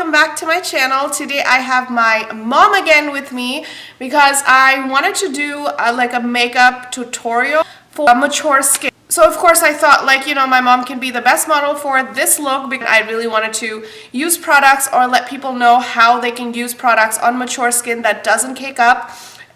welcome back to my channel. Today I have my mom again with me because I wanted to do like a makeup tutorial for mature skin. So of course I thought, like, you know, my mom can be the best model for this look because I really wanted to use products or let people know how they can use products on mature skin that doesn't cake up.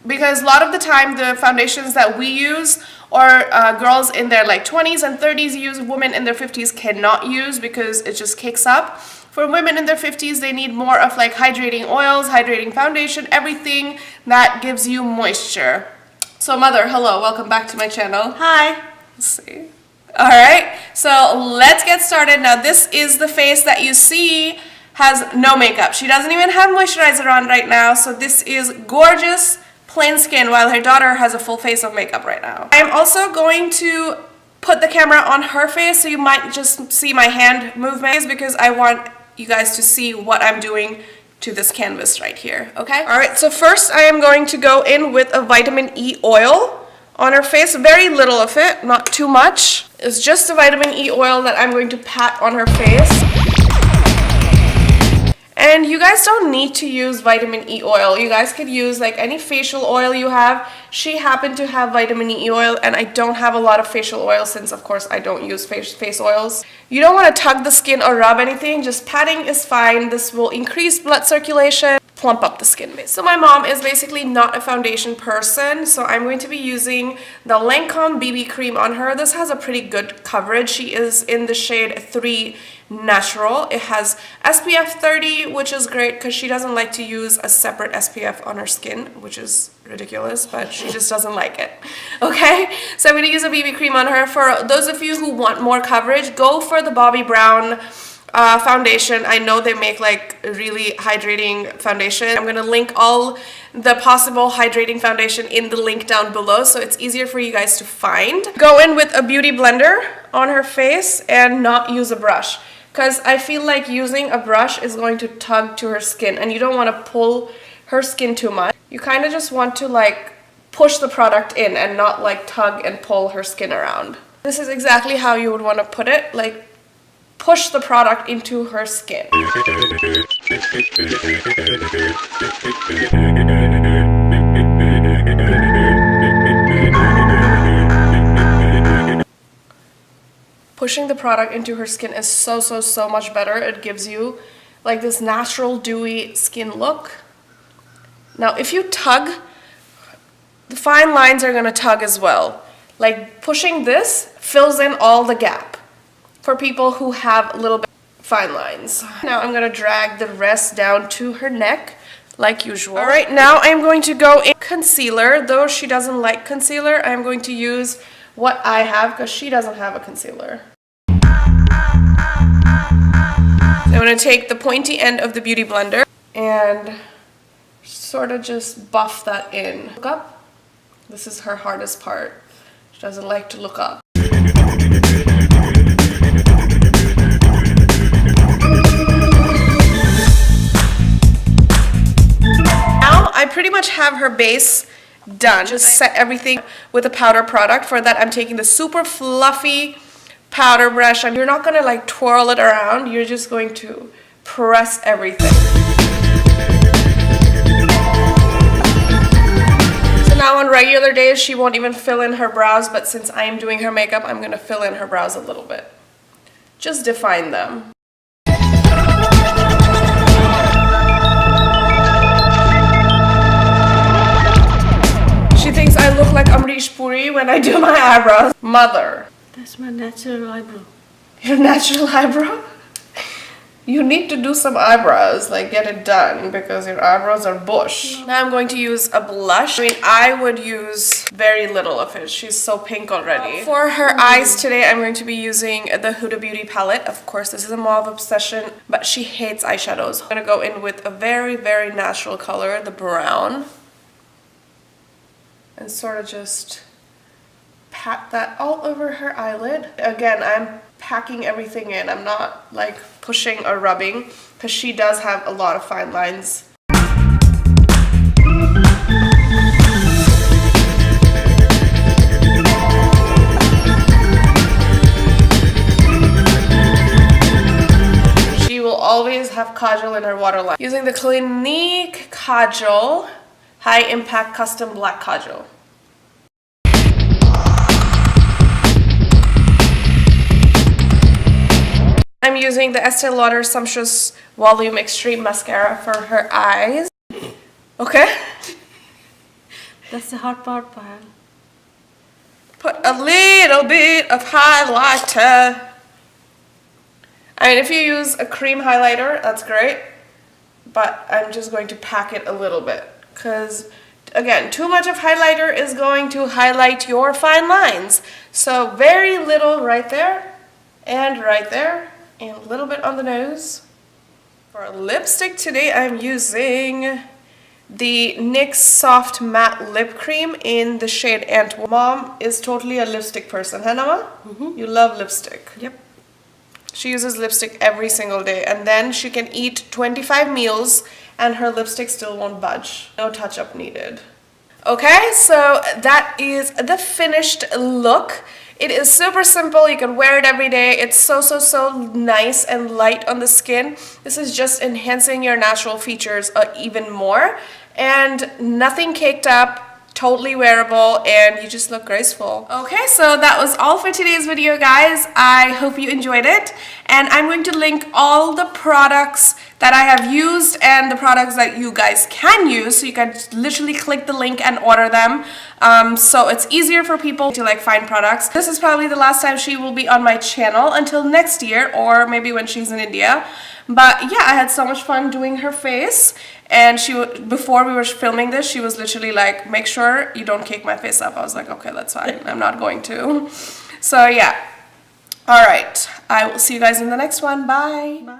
Because a lot of the time the foundations that we use or girls in their like 20s and 30s use, women in their 50s cannot use because it just cakes up. For women in their 50s, they need more of like hydrating oils, hydrating foundation, everything that gives you moisture. So mother, hello, welcome back to my channel. Hi. Let's see. Alright, so let's get started. Now this is the face that you see has no makeup. She doesn't even have moisturizer on right now, so this is gorgeous plain skin while her daughter has a full face of makeup right now. I am also going to put the camera on her face, so you might just see my hand movements because I want you guys to see what I'm doing to this canvas right here, okay? Alright, so first I am going to go in with a vitamin E oil on her face, very little of it, not too much. It's just a vitamin E oil that I'm going to pat on her face. And you guys don't need to use vitamin E oil. You guys could use like any facial oil you have. She happened to have vitamin E oil and I don't have a lot of facial oil since of course I don't use face oils. You don't want to tug the skin or rub anything, just patting is fine. This will increase blood circulation, plump up the skin base. So my mom is basically not a foundation person, so I'm going to be using the Lancome BB cream on her. This has a pretty good coverage. She is in the shade 3 Natural. It has SPF 30, which is great because she doesn't like to use a separate SPF on her skin, which is ridiculous, but she just doesn't like it. Okay, so I'm going to use a BB cream on her. For those of you who want more coverage, go for the Bobbi Brown foundation. I know they make like really hydrating foundation. I'm going to link all the possible hydrating foundation in the link down below so it's easier for you guys to find. Go in with a beauty blender on her face and not use a brush, because I feel like using a brush is going to tug to her skin and you don't want to pull her skin too much. You kind of just want to like push the product in and not like tug and pull her skin around. This is exactly how you would want to put it, like push the product into her skin. Pushing the product into her skin is so much better. It gives you like this natural dewy skin look. Now if you tug, the fine lines are going to tug as well. Like pushing this fills in all the gap for people who have a little bit fine lines. Now I'm going to drag the rest down to her neck like usual. Alright, now I'm going to go in concealer. Though she doesn't like concealer, I'm going to use what I have because she doesn't have a concealer. I'm going to take the pointy end of the beauty blender and sort of just buff that in. Look up. This is her hardest part. She doesn't like to look up. Now I pretty much have her base done. Just set everything with a powder product. For that I'm taking the super fluffy powder brush. You're not going to like twirl it around, you're just going to press everything. So now on regular days she won't even fill in her brows, but since I am doing her makeup I'm going to fill in her brows a little bit. Just define them. She thinks I look like Amrish Puri when I do my eyebrows. Mother. That's my natural eyebrow. Your natural eyebrow? You need to do some eyebrows, like get it done because your eyebrows are bush. Now I'm going to use a blush. I mean, I would use very little of it. She's so pink already. For her eyes today, I'm going to be using the Huda Beauty palette. Of course, this is a Mauve Obsession, but she hates eyeshadows. I'm going to go in with a very natural color, the brown. And sort of just pat that all over her eyelid. Again, I'm packing everything in. I'm not like pushing or rubbing because she does have a lot of fine lines. She will always have Kajal in her waterline. Using the Clinique Kajal High Impact Custom Black Kajal. I'm using the Estee Lauder Sumptuous Volume Extreme Mascara for her eyes. Okay? That's the hard part, Payal. Put a little bit of highlighter. I mean, if you use a cream highlighter, that's great. But I'm just going to pack it a little bit. Because, again, too much of highlighter is going to highlight your fine lines. So very little right there. And right there. And a little bit on the nose. For lipstick today, I'm using the NYX Soft Matte Lip Cream in the shade ANTWERP. Mom is totally a lipstick person, huh, Nama? You love lipstick. Yep. She uses lipstick every single day, and then she can eat 25 meals and her lipstick still won't budge. No touch-up needed. Okay, so that is the finished look. It is super simple. You can wear it every day. It's so nice and light on the skin. This is just enhancing your natural features even more. And nothing caked up. Totally wearable, and you just look graceful. Okay, so that was all for today's video, guys. I hope you enjoyed it, and I'm going to link all the products that I have used and the products that you guys can use, so you can literally click the link and order them. So it's easier for people to like find products. This is probably the last time she will be on my channel until next year, or maybe when she's in India. But yeah, I had so much fun doing her face, and before we were filming this, she was literally like, make sure you don't cake my face up. I was like, okay, that's fine. I'm not going to. So yeah. All right. I will see you guys in the next one. Bye. Bye.